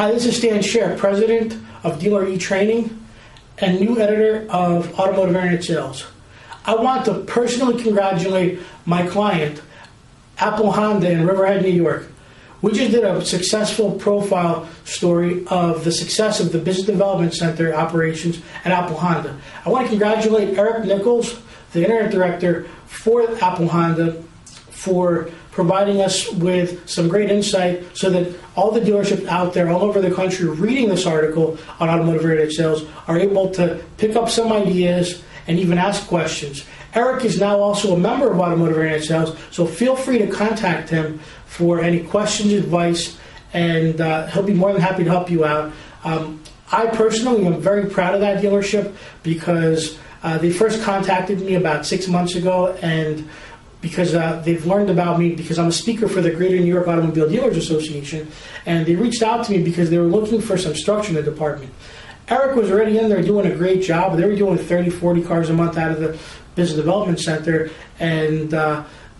Hi, this is Sher, President of Dealer E-Training and new editor of Automotive Internet Sales. I want to personally congratulate my client, Apple Honda in Riverhead, New York. We just did a successful profile story of the success of the Business Development Center operations at Apple Honda. I want to congratulate Eric Nichols, the Internet Director for Apple Honda, for providing us with some great insight so that all the dealerships out there all over the country reading this article on Automotive Internet Sales are able to pick up some ideas and even ask questions. Eric is now also a member of Automotive Internet Sales, so feel free to contact him for any questions, advice, and he'll be more than happy to help you out. I personally am very proud of that dealership because they first contacted me about 6 months ago, and because they've learned about me because I'm a speaker for the Greater New York Automobile Dealers Association, and they reached out to me because they were looking for some structure in the department. Eric was already in there doing a great job. They were doing 30, 40 cars a month out of the Business Development Center, and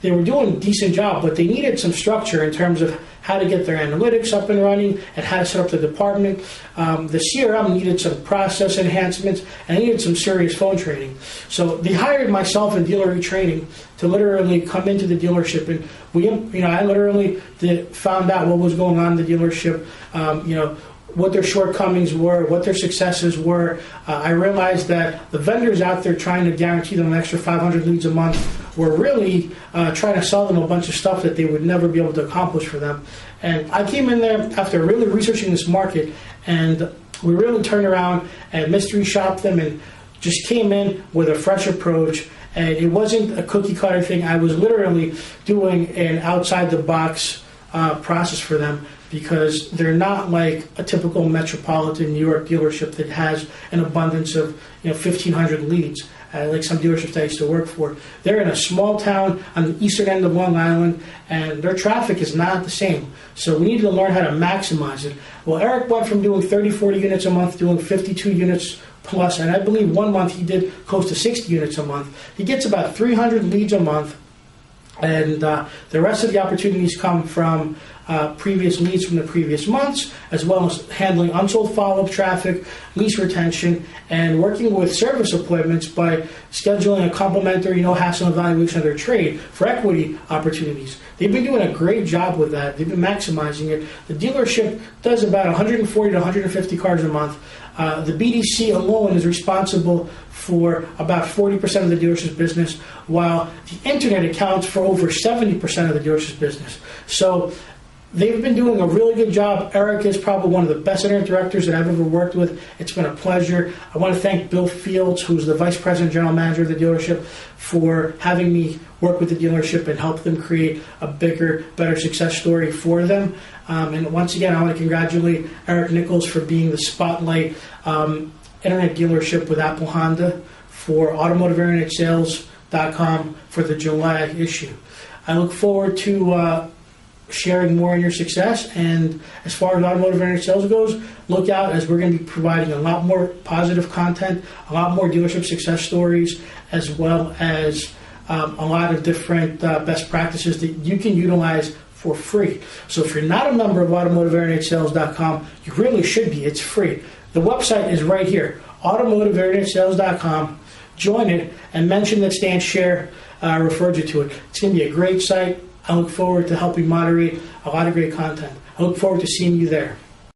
they were doing a decent job, but they needed some structure in terms of how to get their analytics up and running and how to set up the department. The CRM needed some process enhancements and needed some serious phone training. So they hired myself and Dealer E-Training to literally come into the dealership, and I literally found out what was going on in the dealership. What their shortcomings were, what their successes were. I realized that the vendors out there trying to guarantee them an extra 500 leads a month were really trying to sell them a bunch of stuff that they would never be able to accomplish for them. And I came in there after really researching this market, and we really turned around and mystery shopped them and just came in with a fresh approach. And it wasn't a cookie cutter thing. I was literally doing an outside the box process for them, because they're not like a typical metropolitan New York dealership that has an abundance of 1,500 leads, like some dealerships I used to work for. They're in a small town on the eastern end of Long Island, and their traffic is not the same. So we need to learn how to maximize it. Well, Eric went from doing 30, 40 units a month, doing 52 units plus, and I believe one month he did close to 60 units a month. He gets about 300 leads a month, and the rest of the opportunities come from previous leads from the previous months, as well as handling unsold follow-up traffic, lease retention, and working with service appointments by scheduling a complimentary no-hassle evaluation of their trade for equity opportunities. They've been doing a great job with that. They've been maximizing it. The dealership does about 140 to 150 cars a month. The BDC alone is responsible for about 40% of the dealership's business, while the internet accounts for over 70% of the dealership's business. So they've been doing a really good job. Eric is probably one of the best internet directors that I've ever worked with. It's been a pleasure. I want to thank Bill Fields, who's the Vice President General Manager of the dealership, for having me work with the dealership and help them create a bigger, better success story for them. And once again, I want to congratulate Eric Nichols for being the spotlight internet dealership with Apple Honda for AutomotiveInternetSales.com for the July issue. I look forward to sharing more in your success, and as far as Automotive Internet Sales goes, look out, as we're going to be providing a lot more positive content, a lot more dealership success stories, as well as a lot of different best practices that you can utilize for free. So if you're not a member of AutomotiveInternetSales.com, you really should be. It's free. The website is right here, AutomotiveInternetSales.com. Join it and mention that Stan Sher referred you to it. It's going to be a great site. I look forward to helping moderate a lot of great content. I look forward to seeing you there.